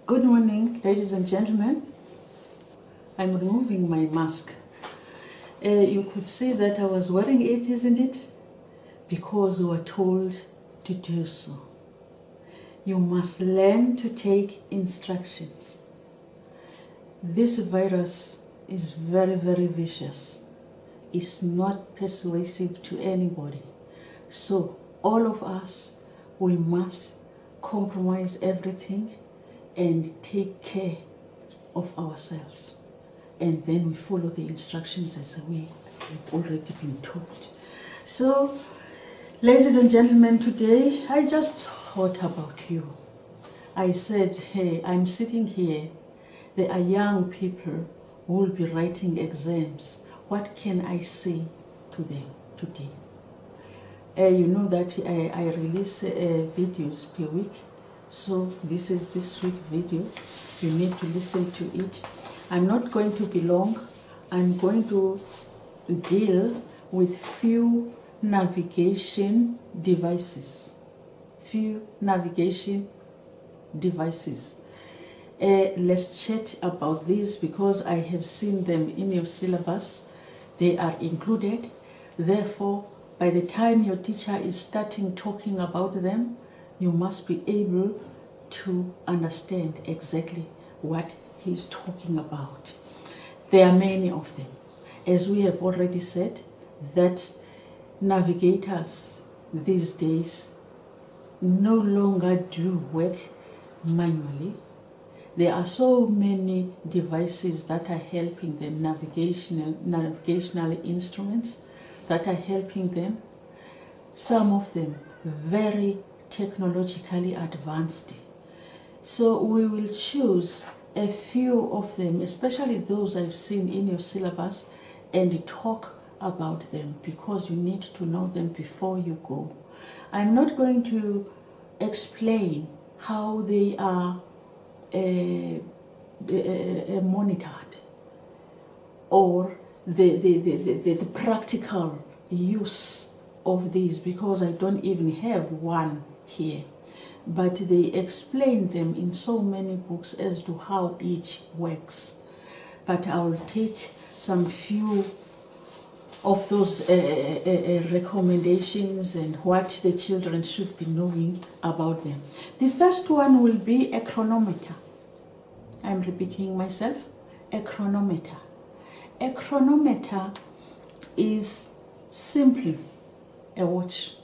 Good morning, ladies and gentlemen. I'm removing my mask. You could see that I was wearing it, isn't it? Because we were told to do so. You must learn to take instructions. This virus is very, very vicious. It's not persuasive to anybody. So all of us, we must compromise everything and take care of ourselves. And then we follow the instructions as we have already been told. So, ladies and gentlemen, today I just thought about you. I said, hey, I'm sitting here. There are young people who will be writing exams. What can I say to them today? You know that I release videos per week. So this is this week's video. You need to listen to it. I'm not going to be long. I'm going to deal with few navigation devices. Let's chat about these because I have seen them in your syllabus. They are included. Therefore, by the time your teacher is starting talking about them, you must be able to understand exactly what he's talking about. There are many of them. As we have already said, that navigators these days no longer do work manually. There are so many devices that are helping them, navigational instruments that are helping them. Some of them very technologically advanced. So we will choose a few of them, especially those I've seen in your syllabus, and talk about them because you need to know them before you go. I'm not going to explain how they are monitored or the practical use of these because I don't even have one here. But they explain them in so many books as to how each works. But I will take some few of those recommendations and what the children should be knowing about them. The first one will be a chronometer. I'm repeating myself. A chronometer. A chronometer is simply a watch.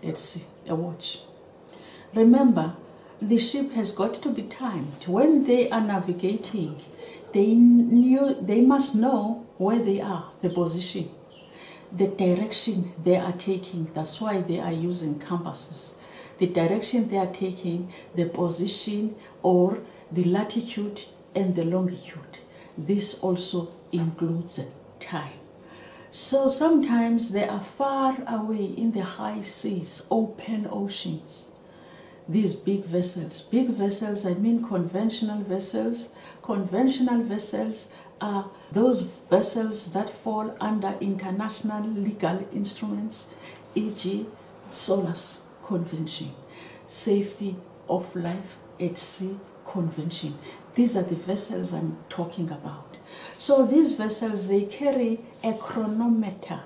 Let's see, a watch. Remember, the ship has got to be timed. When they are navigating, they must know where they are, the position, the direction they are taking. That's why they are using compasses. The direction they are taking, the position or the latitude and the longitude. This also includes time. So sometimes they are far away in the high seas, open oceans. These big vessels, I mean conventional vessels. Conventional vessels are those vessels that fall under international legal instruments, e.g. SOLAS Convention, Safety of Life at Sea Convention. These are the vessels I'm talking about. So these vessels, they carry a chronometer.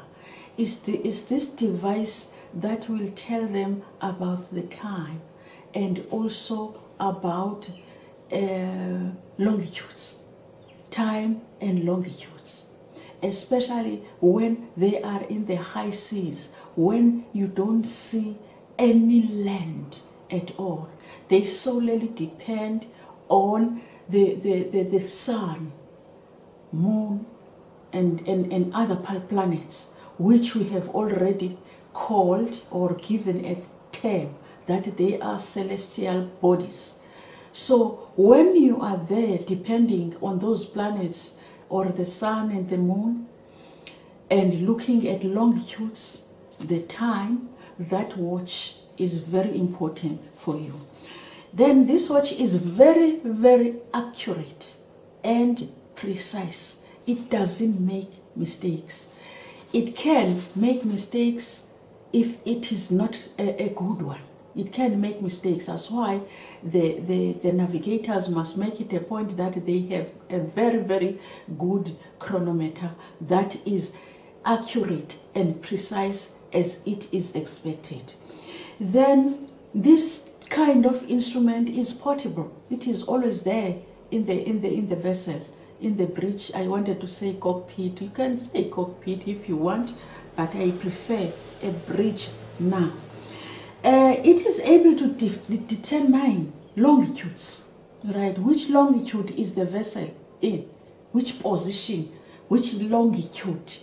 It's this device that will tell them about the time and also about longitudes, time and longitudes, especially when they are in the high seas, when you don't see any land at all. They solely depend on the sun, moon, and other planets, which we have already called or given a term that they are celestial bodies. So when you are there depending on those planets or the sun and the moon and looking at longitudes, the time, that watch is very important for you. Then this watch is very, very accurate and precise. It doesn't make mistakes. It can make mistakes if it is not a good one. It can make mistakes. That's why the navigators must make it a point that they have a very, very good chronometer that is accurate and precise as it is expected. Then this kind of instrument is portable. It is always there in the vessel, in the bridge. I wanted to say cockpit. You can say cockpit if you want, but I prefer a bridge now. It is able to determine longitudes, right? Which longitude is the vessel in? Which position? Which longitude?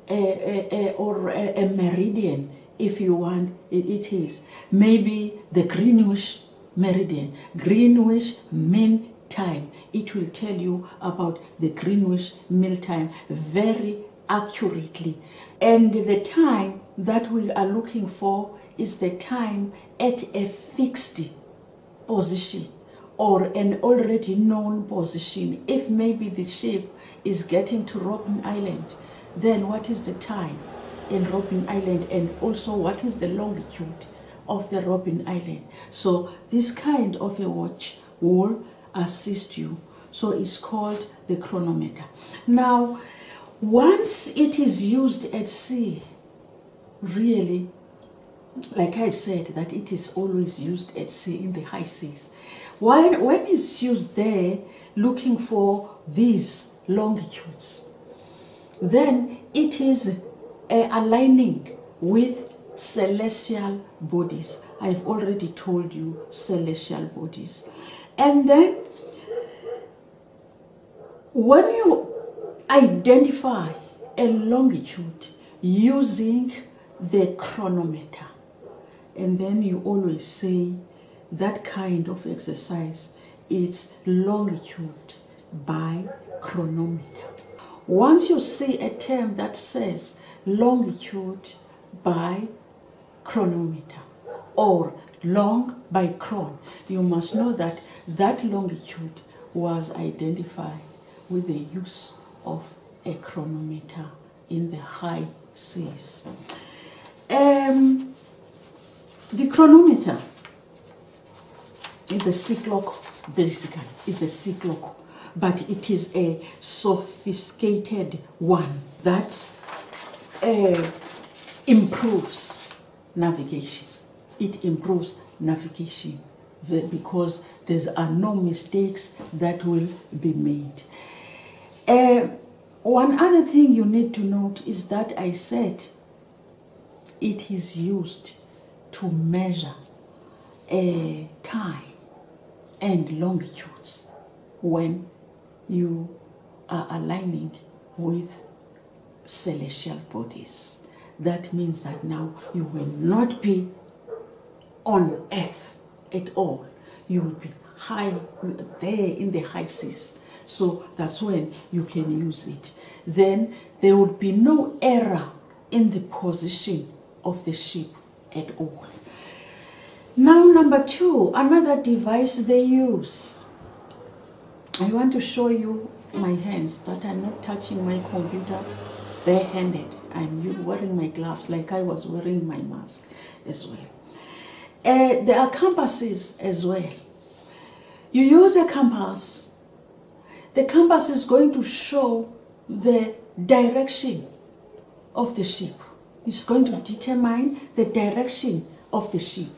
Or a meridian, if you want, it is. Maybe the Greenwich meridian, Greenwich Mean Time. It will tell you about the Greenwich Mean Time very accurately. And the time that we are looking for is the time at a fixed position or an already known position. If maybe the ship is getting to Robben Island, then what is the time in Robben Island, and also what is the longitude of the Robben Island? So this kind of a watch will assist you. So it's called the chronometer. Now, once it is used at sea, really, like I've said, that it is always used at sea in the high seas. When it's used there, looking for these longitudes, then it is aligning with celestial bodies. I've already told you celestial bodies. And then when you identify a longitude using the chronometer, and then you always say that kind of exercise, it's longitude by chronometer. Once you see a term that says longitude by chronometer or long by chron, you must know that that longitude was identified with the use of a chronometer in the high seas. The chronometer is a sea clock, basically. It's a sea clock, but it is a sophisticated one that improves navigation. It improves navigation because there are no mistakes that will be made. One other thing you need to note is that I said it is used to measure time and longitudes when you are aligning with celestial bodies. That means that now you will not be on earth at all. You will be high there in the high seas. So that's when you can use it. Then there will be no error in the position of the ship at all. Now, number two, another device they use. I want to show you my hands, that I'm not touching my computer barehanded. I'm wearing my gloves like I was wearing my mask as well. There are compasses as well. You use a compass. The compass is going to show the direction of the ship. It's going to determine the direction of the ship,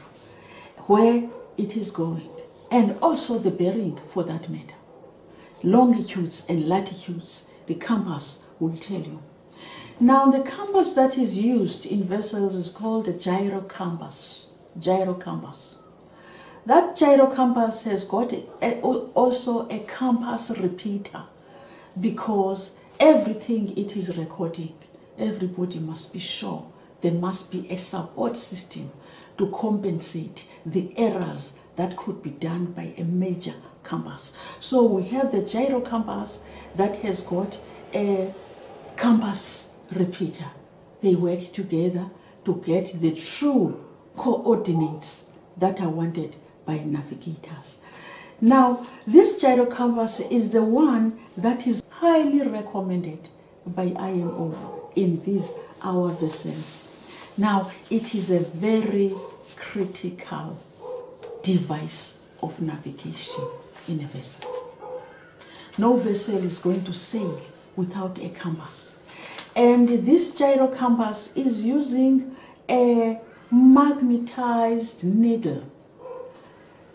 where it is going, and also the bearing for that matter. Longitudes and latitudes, the compass will tell you. Now, the compass that is used in vessels is called a gyrocompass. Gyrocompass. That gyrocompass has got also a compass repeater, because everything it is recording, everybody must be sure there must be a support system to compensate the errors that could be done by a major compass. So we have the gyrocompass that has got a compass repeater. They work together to get the true coordinates that are wanted by navigators. Now, this gyrocompass is the one that is highly recommended by IMO in these our vessels. Now, it is a very critical device of navigation in a vessel. No vessel is going to sail without a compass. And this gyrocompass is using a magnetized needle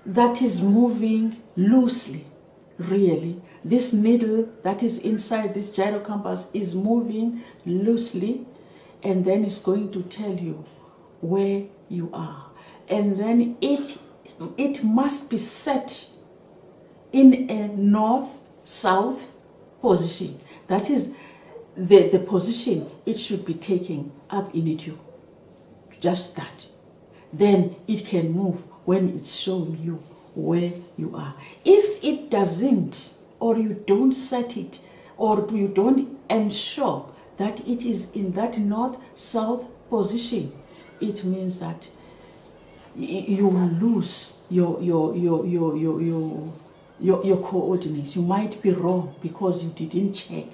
that is moving loosely, really. This needle that is inside this gyrocompass is moving loosely, and then it's going to tell you where you are. And then it must be set in a north-south position. That is the position it should be taking up in it, just that. Then it can move when it's showing you where you are. If it doesn't, or you don't set it, or you don't ensure that it is in that north-south position, it means that you will lose your coordinates. You might be wrong because you didn't check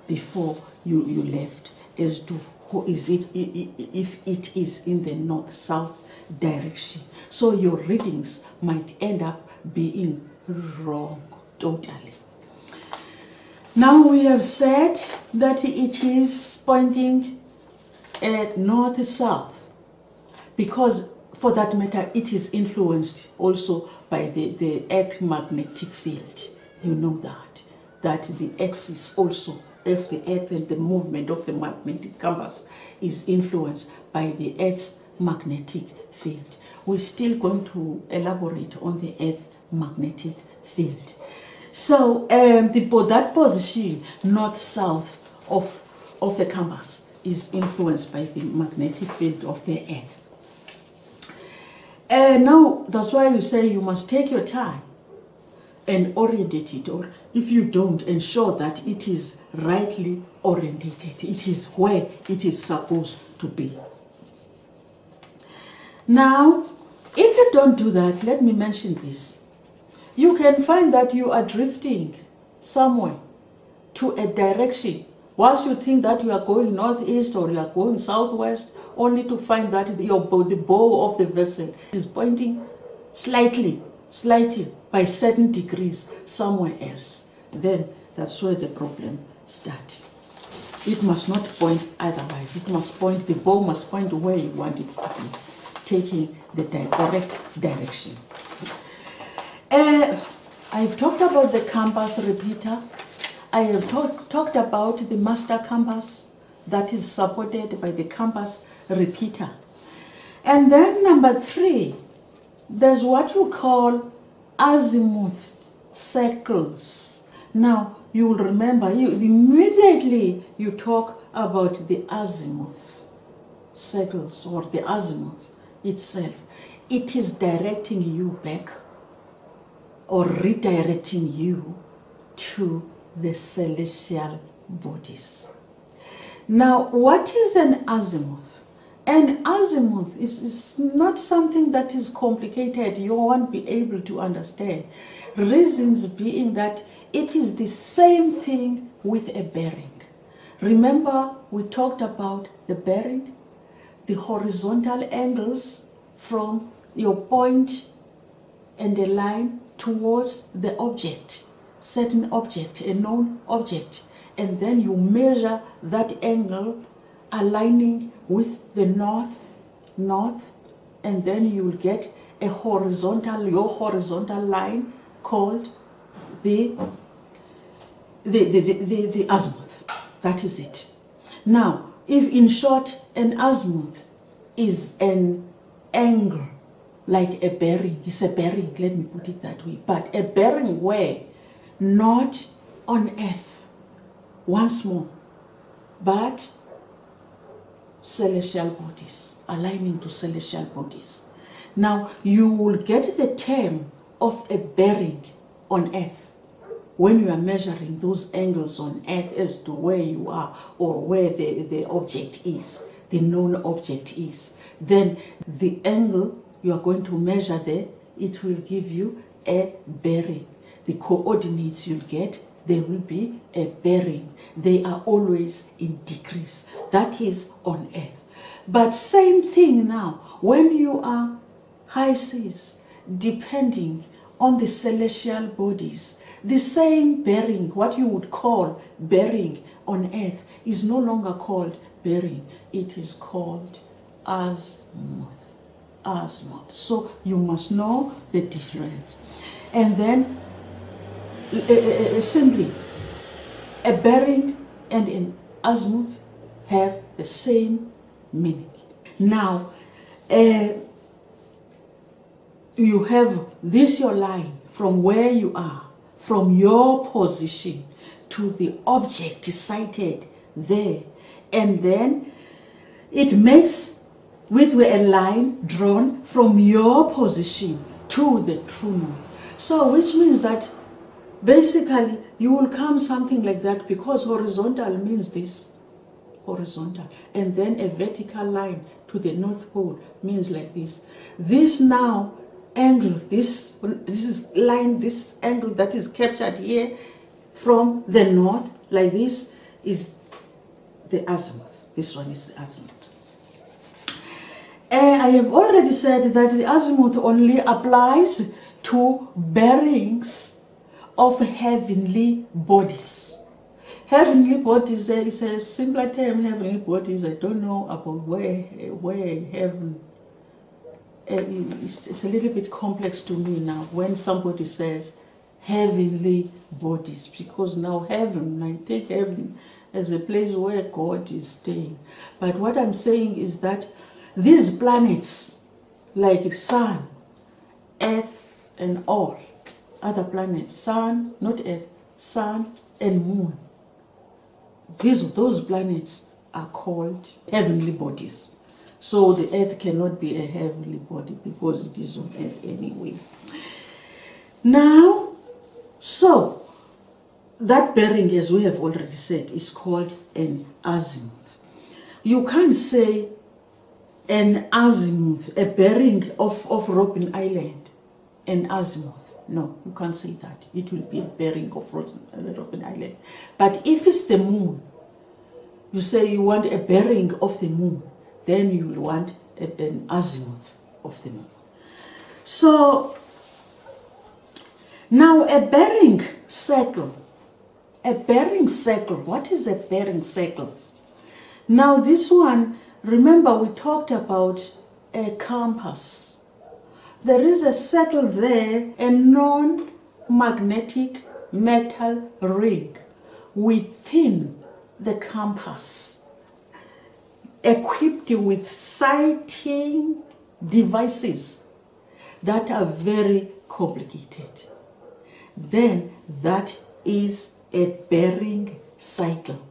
before you left as to who is it, if it is in the north-south direction. So your readings might end up being wrong totally. Now we have said that it is pointing at north-south because, for that matter, it is influenced also by the Earth magnetic field. You know that the axis also of the Earth and the movement of the magnetic compass is influenced by the Earth's magnetic field. We're still going to elaborate on the Earth magnetic field. So that position, north-south of the compass, is influenced by the magnetic field of the Earth. Now, that's why you say you must take your time and orientate it, or if you don't, ensure that it is rightly orientated. It is where it is supposed to be. Now, if you don't do that, let me mention this. You can find that you are drifting somewhere to a direction. Once you think that you are going northeast or you are going southwest, only to find that the bow of the vessel is pointing slightly by certain degrees somewhere else. Then that's where the problem starts. It must not point otherwise. It must point, the bow must point where you want it to be, taking the correct direction. I've talked about the compass repeater. I have talked about the master compass that is supported by the compass repeater. And then number 3, there's what you call azimuth circles. Now, you will remember, immediately you talk about the azimuth circles or the azimuth itself. It is directing you back or redirecting you to the celestial bodies. Now, what is an azimuth? An azimuth is not something that is complicated. You won't be able to understand. Reasons being that it is the same thing with a bearing. Remember, we talked about the bearing, the horizontal angles from your point and a line towards the object, certain object, a known object, and then you measure that angle aligning with the north, and then you will get your horizontal line called the azimuth. That is it. Now, if in short, an azimuth is an angle, like a bearing. It's a bearing, let me put it that way. But a bearing where? Not on Earth, once more, but celestial bodies, aligning to celestial bodies. Now, you will get the term of a bearing on Earth when you are measuring those angles on Earth as to where you are or where the object is, the known object is. Then the angle you are going to measure there, it will give you a bearing. The coordinates you'll get, they will be a bearing. They are always in degrees. That is on Earth. But same thing now, when you are high seas, depending on the celestial bodies. The same bearing, what you would call bearing on Earth, is no longer called bearing. It is called azimuth. Azimuth. So you must know the difference. And then simply, a bearing and an azimuth have the same meaning. Now, you have this your line from where you are, from your position to the object sighted there, and then it makes with a line drawn from your position to the true north. So which means that basically you will come something like that, because horizontal means this, horizontal, and then a vertical line to the North Pole means like this. This now angle, this is line, this angle that is captured here from the north like this is the azimuth. This one is the azimuth. I have already said that the azimuth only applies to bearings of heavenly bodies. Heavenly bodies is a simpler term. Heavenly bodies, I don't know about where heaven. It's a little bit complex to me now when somebody says heavenly bodies, because now heaven, I take heaven as a place where God is staying. But what I'm saying is that these planets, like Sun, Earth, and all other planets, Sun, not Earth, Sun and Moon, those planets are called heavenly bodies. So the Earth cannot be a heavenly body because it is on Earth anyway. Now, so that bearing, as we have already said, is called an azimuth. You can't say an azimuth, a bearing of Robben Island, an azimuth. No, you can't say that. It will be a bearing of Robben Island. But if it's the moon, you say you want a bearing of the moon, then you will want an azimuth of the moon. So now a bearing circle, what is a bearing circle? Now this one, remember we talked about a compass. There is a circle there, a non-magnetic metal ring within the compass, equipped with sighting devices that are very complicated. Then that is a bearing cycle.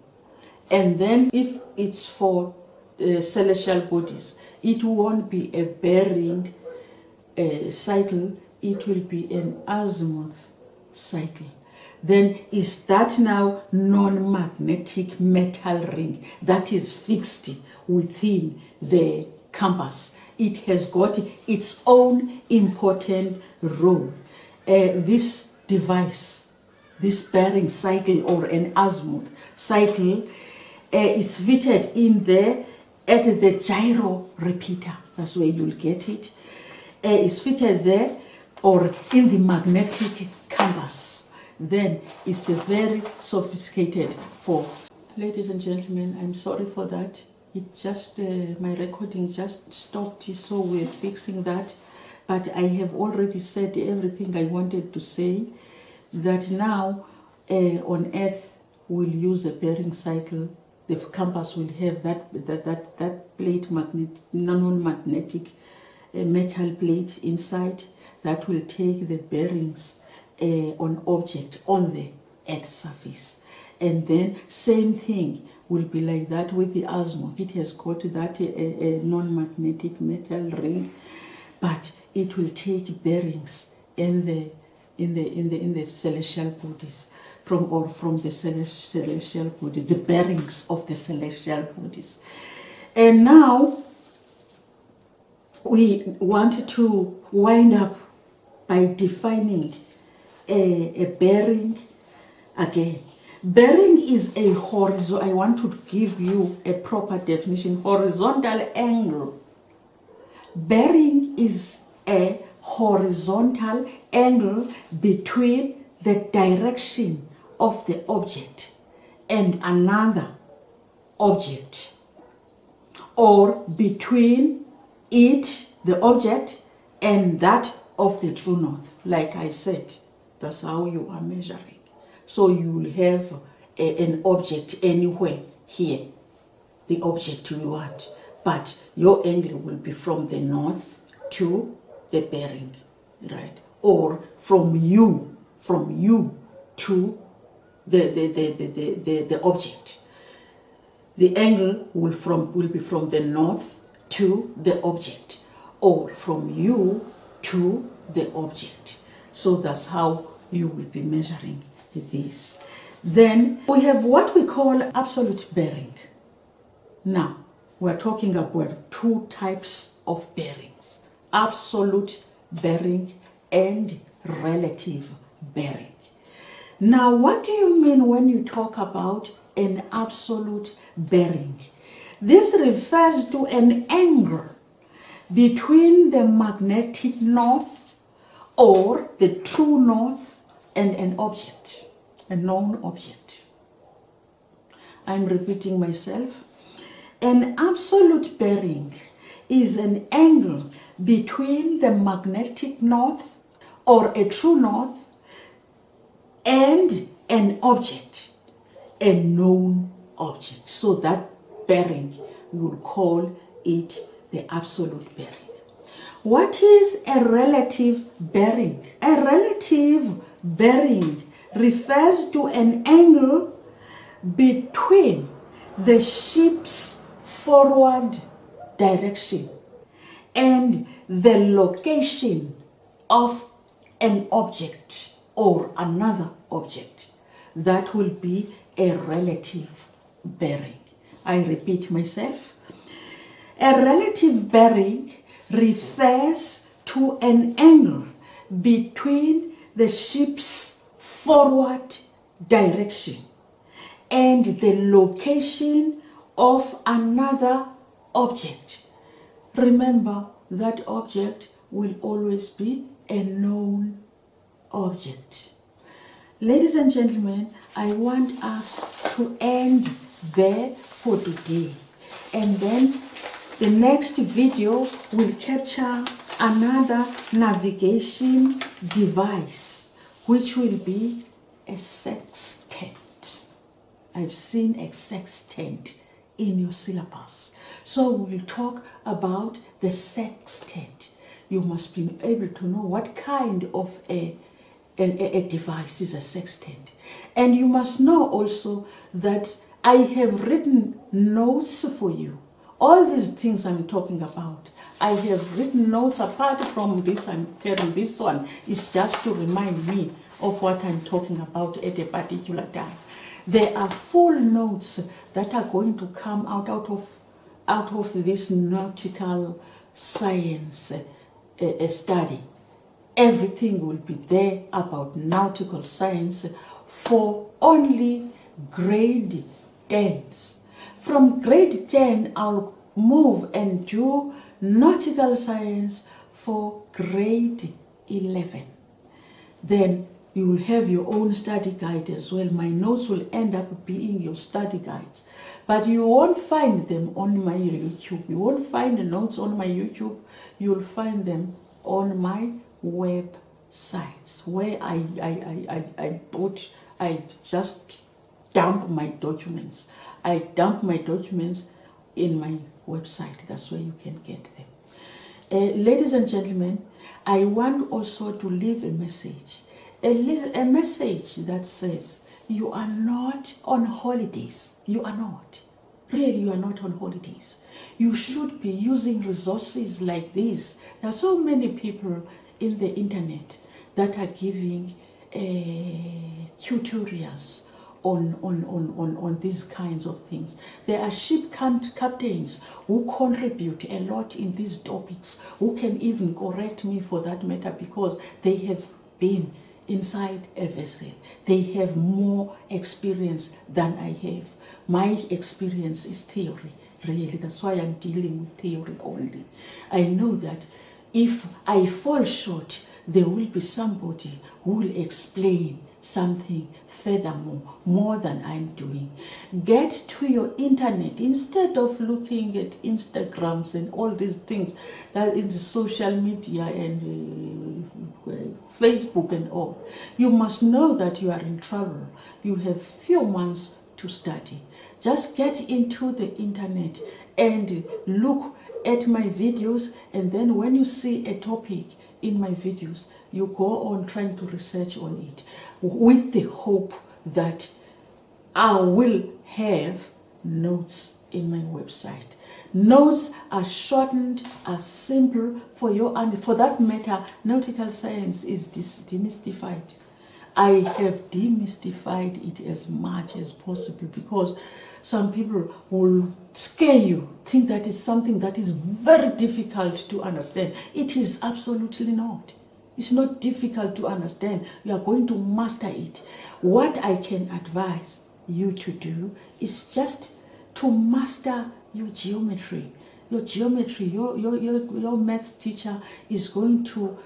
And then if it's for celestial bodies, it won't be a bearing cycle, it will be an azimuth cycle. Then is that now non-magnetic metal ring that is fixed within the compass. It has got its own important role. This device, this bearing cycle or an azimuth cycle, is fitted in there at the gyro repeater. That's where you'll get it. It's fitted there or in the magnetic compass. Then it's a very sophisticated force. Ladies and gentlemen, I'm sorry for that. It just, my recording just stopped, so we're fixing that. But I have already said everything I wanted to say, that now on Earth we'll use a bearing cycle. The compass will have that plate, non-magnetic metal plate inside that will take the bearings on object on the Earth's surface. And then same thing will be like that with the azimuth. It has got that non-magnetic metal ring, but it will take bearings in the celestial bodies from the celestial bodies, the bearings of the celestial bodies. And now we want to wind up by defining a bearing again. Bearing is a horizontal, I want to give you a proper definition, horizontal angle. Bearing is a horizontal angle between the direction of the object and another object, or between it, the object, and that of the true north. Like I said, that's how you are measuring. So you will have an object anywhere here, the object you want, but your angle will be from the north to the bearing, right? Or from you to the object. The angle will be from the north to the object, or from you to the object. So that's how you will be measuring this. Then we have what we call absolute bearing. Now, we're talking about two types of bearings: absolute bearing and relative bearing. Now, what do you mean when you talk about an absolute bearing? This refers to an angle between the magnetic north or the true north and an object, a known object. I'm repeating myself. An absolute bearing is an angle between the magnetic north or a true north and an object, a known object. So that bearing, we will call it the absolute bearing. What is a relative bearing? A relative bearing refers to an angle between the ship's forward direction and the location of an object or another object. That will be a relative bearing. I repeat myself. A relative bearing refers to an angle between the ship's forward direction and the location of another object. Remember, that object will always be a known object. Ladies and gentlemen, I want us to end there for today. And then the next video will capture another navigation device, which will be a sextant. I've seen a sextant in your syllabus. So we'll talk about the sextant. You must be able to know what kind of a device is a sextant. And you must know also that I have written notes for you. All these things I'm talking about, I have written notes. Apart from this, I'm carrying this one. It's just to remind me of what I'm talking about at a particular time. There are full notes that are going to come out of this nautical science study. Everything will be there about nautical science for only grade 10s. From grade 10, I'll move and do nautical science for grade 11. Then you will have your own study guide as well. My notes will end up being your study guides. But you won't find them on my YouTube. You won't find the notes on my YouTube. You'll find them on my websites where I just dump my documents. I dump my documents in my website. That's where you can get them. Ladies and gentlemen, I want also to leave a message. A message that says you are not on holidays. You are not. Really, you are not on holidays. You should be using resources like this. There are so many people in the internet that are giving tutorials on these kinds of things. There are ship captains who contribute a lot in these topics, who can even correct me for that matter, because they have been inside a vessel. They have more experience than I have. My experience is theory, really. That's why I'm dealing with theory only. I know that if I fall short, there will be somebody who will explain something furthermore, more than I'm doing. Get to your internet instead of looking at Instagrams and all these things that in the social media and Facebook and all. You must know that you are in trouble. You have few months to study. Just get into the internet and look at my videos, and then when you see a topic in my videos, you go on trying to research on it with the hope that I will have notes in my website. Notes are shortened, are simple for your, and for that matter, nautical science is demystified. I have demystified it as much as possible, because some people will scare you, think that is something that is very difficult to understand. It is absolutely not. It's not difficult to understand. You are going to master it. What I can advise you to do is just to master your geometry. Your geometry, your maths teacher is going to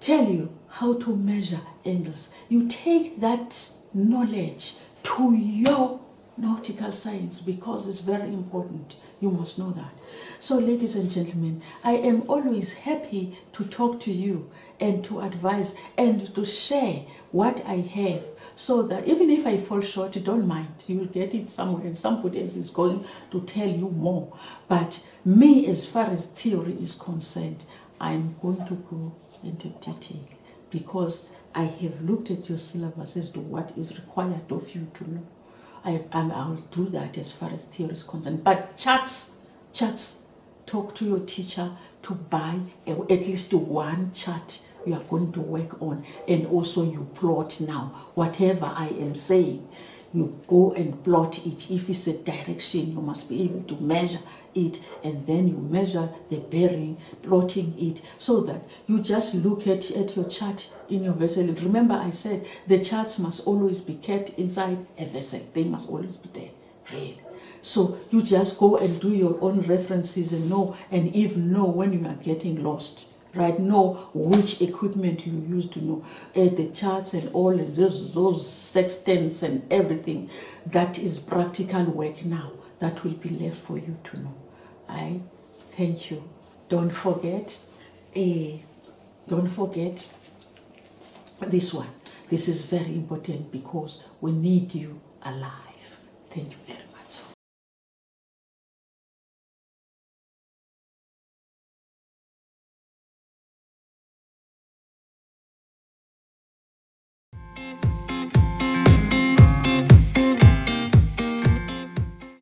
tell you how to measure angles. You take that knowledge to your nautical science, because it's very important. You must know that. So, ladies and gentlemen, I am always happy to talk to you and to advise and to share what I have, so that even if I fall short, don't mind. You will get it somewhere. Somebody else is going to tell you more. But me, as far as theory is concerned, I'm going to go into detail, because I have looked at your syllabus as to what is required of you to know. I'll do that as far as theory is concerned. But charts, talk to your teacher to buy at least one chart you are going to work on, and also you plot now. Whatever I am saying, you go and plot it. If it's a direction, you must be able to measure it, and then you measure the bearing, plotting it, so that you just look at your chart in your vessel. Remember, I said the charts must always be kept inside a vessel. They must always be there, really. So you just go and do your own references and know, and even know when you are getting lost. Right, know which equipment you use to know the charts and all, and those sextants and everything. That is practical work now. That will be left for you to know. I thank you. Don't forget this one. This is very important, because we need you alive. Thank you very much.